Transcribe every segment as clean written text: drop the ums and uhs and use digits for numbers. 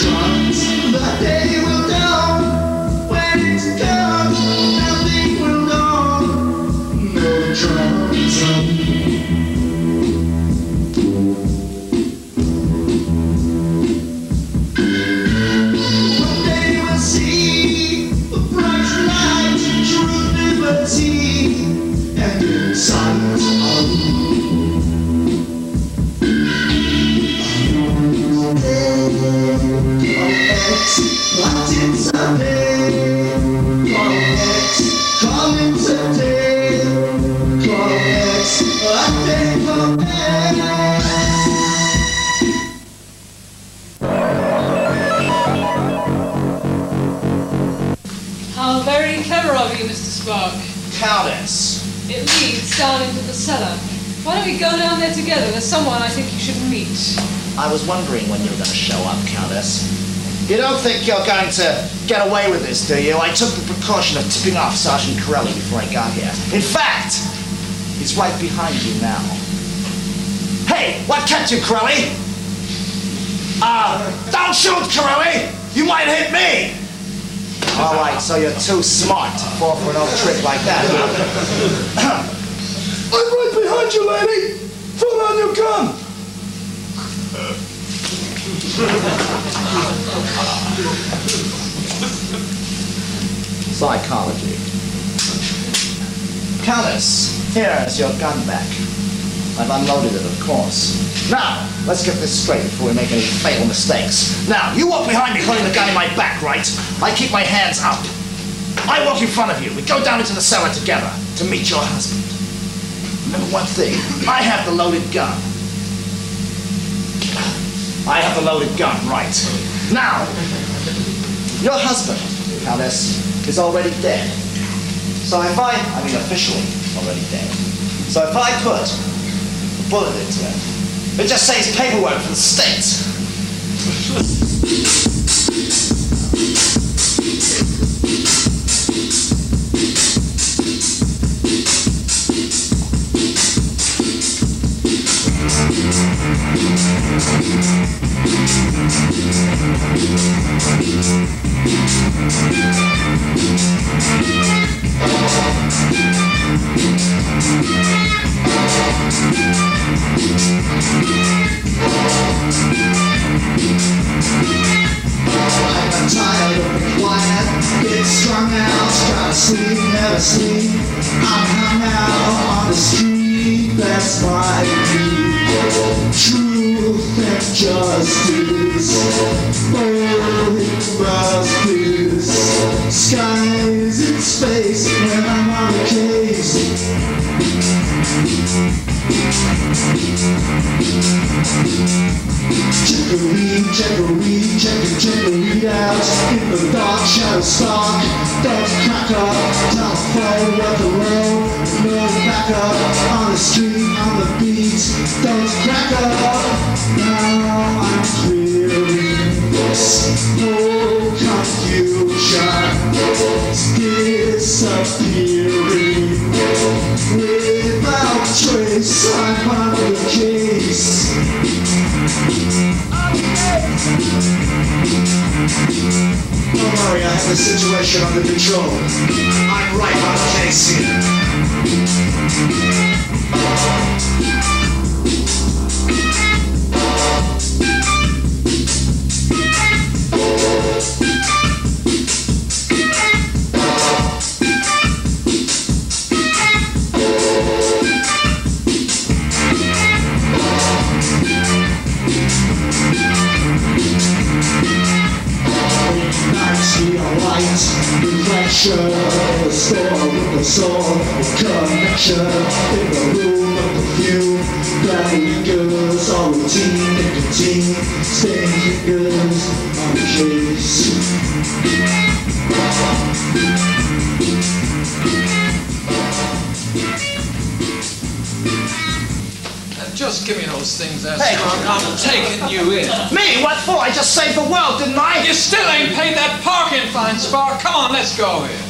drums. The day will dawn when it's gone. Nothing will dawn. No drums. One day we'll see the bright light, true liberty, and inside what it's a day, coming today, X, what day for How very clever of you, Mr. Spark. Countess. It leads down into the cellar. Why don't we go down there together? There's someone I think you should meet. I was wondering when you were going to show up, Countess. You don't think you're going to get away with this, do you? I took the precaution of tipping off Sergeant Corelli before I got here. In fact, he's right behind you now. Hey, what kept you, Corelli? Don't shoot, Corelli! You might hit me! All right, so you're too smart to fall for an old trick like that, huh? I'm right behind you, lady! Put on your gun! Psychology. Countess, here is your gun back. I've unloaded it, of course. Now, let's get this straight before we make any fatal mistakes. Now, you walk behind me holding the gun in my back, right? I keep my hands up. I walk in front of you. We go down into the cellar together to meet your husband. Remember one thing, I have the loaded gun. I have the loaded gun, right. Now, your husband, Countess, is already dead. So if officially already dead. So if I put a bullet into him, it just saves paperwork for the state. I'm tired of the quiet, get strung out, try to sleep, never sleep. I'm hung out on the street, that's my beat. Truth and justice, justice. Skies in space when I'm on the case. Check a read out in the dark shadow stalk. Don't crack up, telephone worth the road. No backup on the street, on the beat. Don't crack up. Now I'm clearing this. No confusion. It's disappearing. Without trace, I'm on the case. Don't worry, I have the situation under control. I'm right on the case here. Reflection, the store with the soul, connection in the room of perfume. That lingers, all routine, nicotine, staying fingers on the case. Just give me those things there, Hey. Spark. I'm taking you in. Me? What for? I just saved the world, didn't I? You still ain't paid that parking fine, Spark. Come on, let's go here.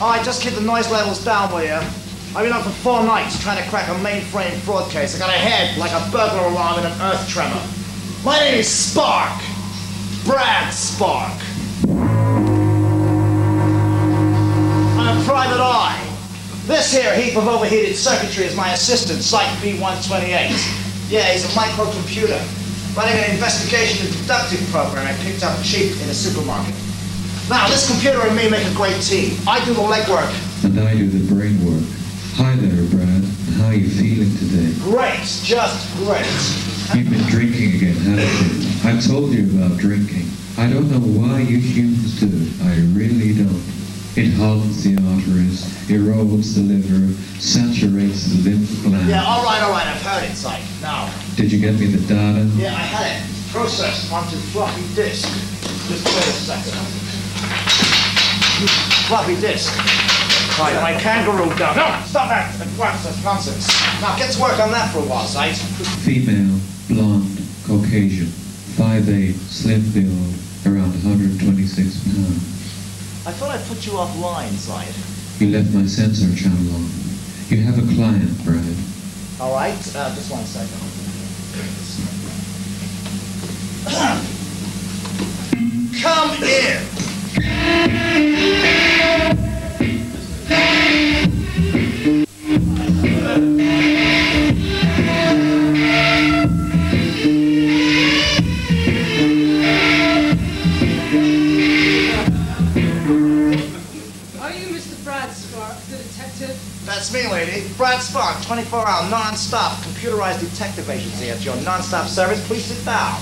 All right, just keep the noise levels down, will you? I've been up for 4 nights trying to crack a mainframe fraud case. I got a head like a burglar alarm in an earth tremor. My name is Spark. Brad Spark. I'm a private eye. This here heap of overheated circuitry is my assistant, Site B128. Yeah, he's a microcomputer, running an investigation and deductive program I picked up cheap in a supermarket. Now, this computer and me make a great team. I do the legwork. And I do the brain work. Hi there, Brad. How are you feeling today? Great, just great. You've been drinking again, haven't you? I told you about drinking. I don't know why you humans do it. I really don't. It hardens the arteries, erodes the liver, saturates the lymph gland. Yeah, all right, I've heard it, Site. Now. Did you get me the data? Yeah, I had it processed onto floppy disk. Just wait a second. Floppy disk. Right, my kangaroo dog. No, stop that. That's nonsense. Now, get to work on that for a while, Site. Female, blonde, Caucasian, 5'8", slim build, around 126 pounds. I thought I put you offline, Site. You left my sensor channel on. You have a client, Brad. All right, just 1 second. Come in. That's me, lady. Brad Spark, 24-hour, non-stop, computerized detective agency at your non-stop service. Please sit down.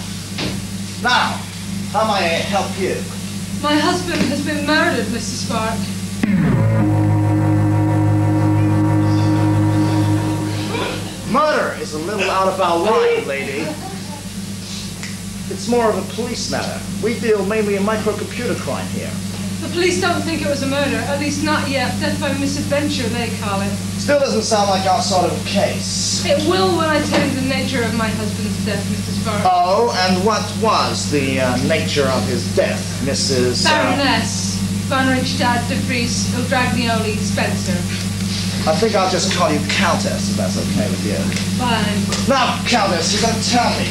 Now, how may I help you? My husband has been murdered, Mr. Spark. Murder is a little out of our line, lady. It's more of a police matter. We deal mainly in microcomputer crime here. The police don't think it was a murder, at least not yet. Death by misadventure, they call it. Still doesn't sound like our sort of a case. It will when I tell you the nature of my husband's death, Mr. Spark. Oh, and what was the nature of his death, Mrs. Baroness von Richtad de Vries Odragnioli Spencer. I think I'll just call you Countess, if that's okay with you. Fine. Now, Countess, you're going to tell me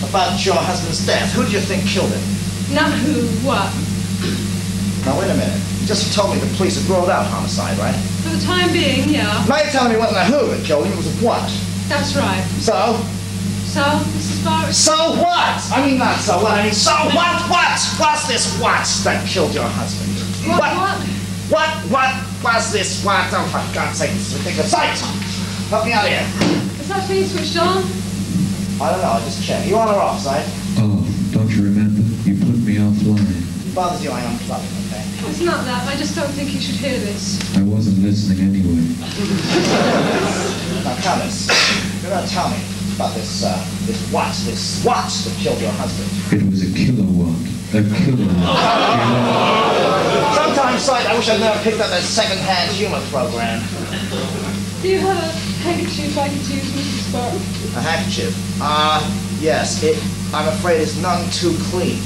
about your husband's death. Who do you think killed him? Not who, what? Now, wait a minute. You just told me the police had ruled out homicide, right? For the time being, yeah. Now you're telling me it wasn't a who that killed him, it was a what? That's right. So? So, Mrs. Sparks? So what? I mean, not so what. I mean, so what? What? What's this what that killed your husband? What? What was this what? Oh, for God's sake, this is ridiculous. Sight! Help me out here. Is that thing switched on? I don't know, I'll just check. You on or off, Sight? Oh, don't you remember? You put me offline. If it bothers you, I unplug it, okay? It's not that. I just don't think you should hear this. I wasn't listening anyway. Now, Countess, you're going to tell me about this what that killed your husband. It was a kilowatt. A kilowatt. Sometimes, Sight, I wish I'd never picked up that second-hand humor program. Do you have a handkerchief I could use, Mrs. Spark? A handkerchief? Yes. I'm afraid it's none too clean.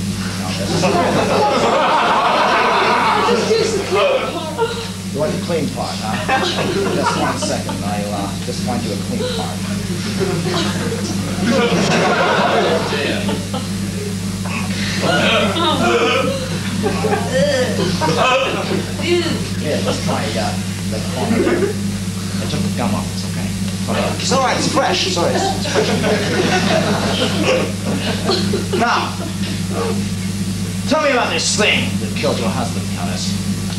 I'll just use the clean part. You want the clean part, huh? Just 1 second. I'll just find you a clean part. Yeah, let's try that corner. I took the gum off. It's okay. It's all right. It's fresh. It's all right. It's fresh. Now, tell me about this thing that killed your husband, Countess.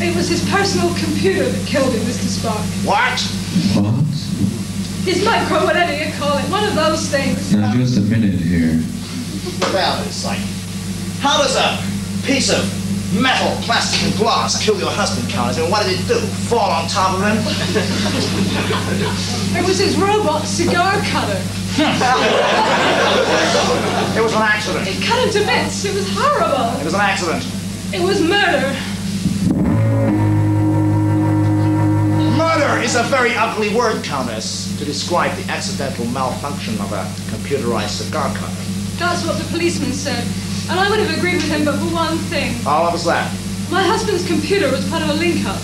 It was his personal computer that killed him, Mr. Spark. What? What? His micro, whatever you call it. One of those things. Now, just a minute here. Well, it's like, how does a piece of metal, plastic, and glass kill your husband, Countess? I mean, what did it do? Fall on top of him? It was his robot cigar cutter. It was an accident. It cut him to bits. It was horrible. It was an accident. It was murder. Murder is a very ugly word, Countess, to describe the accidental malfunction of a computerized cigar cutter. That's what the policeman said. And I would have agreed with him, but for one thing. Oh, what was that? My husband's computer was part of a link-up.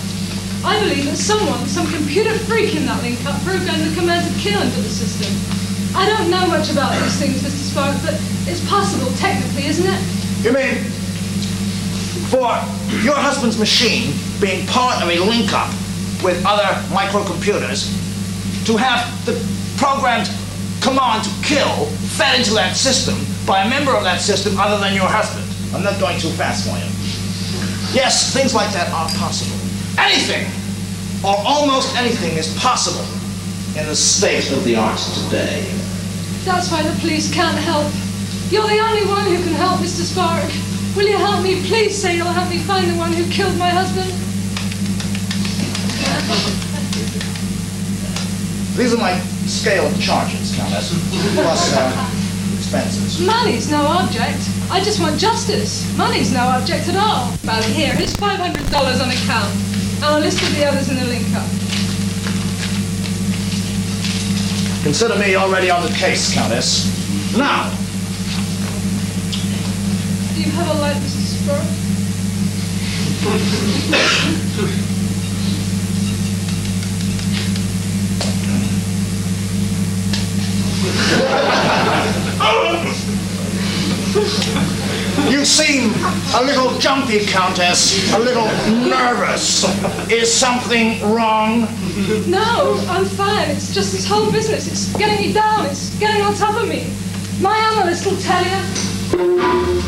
I believe that someone, some computer freak in that link-up, programmed the command to kill into the system. I don't know much about these things, Mr. Spark, but it's possible, technically, isn't it? You mean, for your husband's machine being part of a link-up with other microcomputers, to have the programmed command to kill fed into that system by a member of that system other than your husband? I'm not going too fast for you. Yes, things like that are possible. Anything, or almost anything, is possible in the state of the art today. That's why the police can't help. You're the only one who can help, Mr. Spark. Will you help me? Please say you'll help me find the one who killed my husband. These are my scale charges, Countess, plus expenses. Money's no object. I just want justice. Money's no object at all. Well, here, here's $500 on account, and a list of the others in the link-up. Consider me already on the case, Countess. Now, Do you have a light, Mr. Spark? you seem a little jumpy, Countess, a little nervous. Is something wrong? No, I'm fine. It's just this whole business. It's getting me down. It's getting on top of me. My analyst will tell you.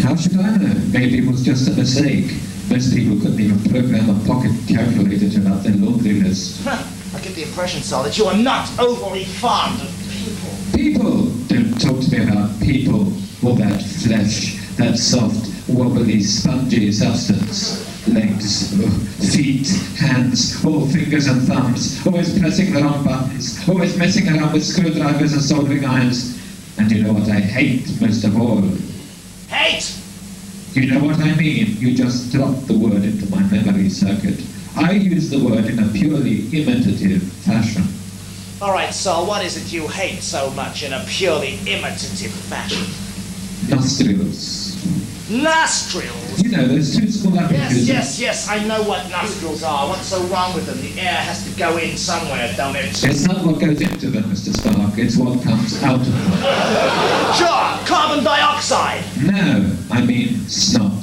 How should I know? Maybe it was just a mistake. Most people couldn't even program a pocket calculator to about their loneliness. I get the impression, sir, that you are not overly fond of people. People! Don't talk to me that flesh, that soft, wobbly, spongy substance. Legs, feet, hands, all fingers and thumbs, always pressing the wrong buttons, always messing around with screwdrivers and soldering irons. And you know what I hate most of all? Hate! You know what I mean? You just dropped the word into my memory circuit. I use the word in a purely imitative fashion. All right, so what is it you hate so much in a purely imitative fashion? Nostrils. Nostrils? You know, those two small apertures. Yes, I know what nostrils are. What's so wrong with them? The air has to go in somewhere, don't it? It's not what goes into them, Mr. Spark. It's what comes out of them. Sure, carbon dioxide. No, I mean snot.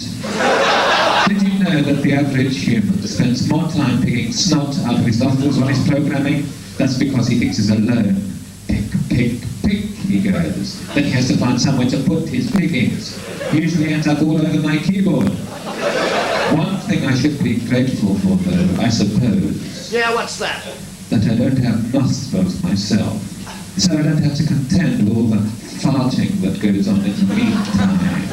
Did you know that the average human spends more time picking snot out of his nostrils when he's programming? That's because he thinks he's alone. Pick, pick, pick, he goes. Then he has to find somewhere to put his pickings. Usually ends up all over my keyboard. One thing I should be grateful for, though, I suppose. Yeah, what's that? That I don't have nostrils myself. So I don't have to contend with all the farting that goes on in the meantime.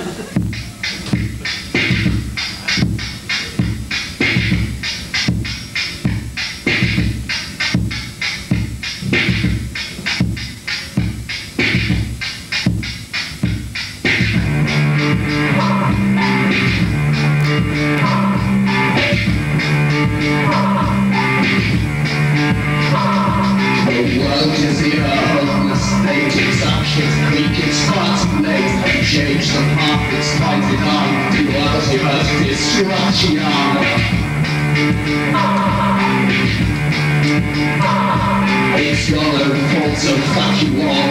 It's your own fault, so fuck you all.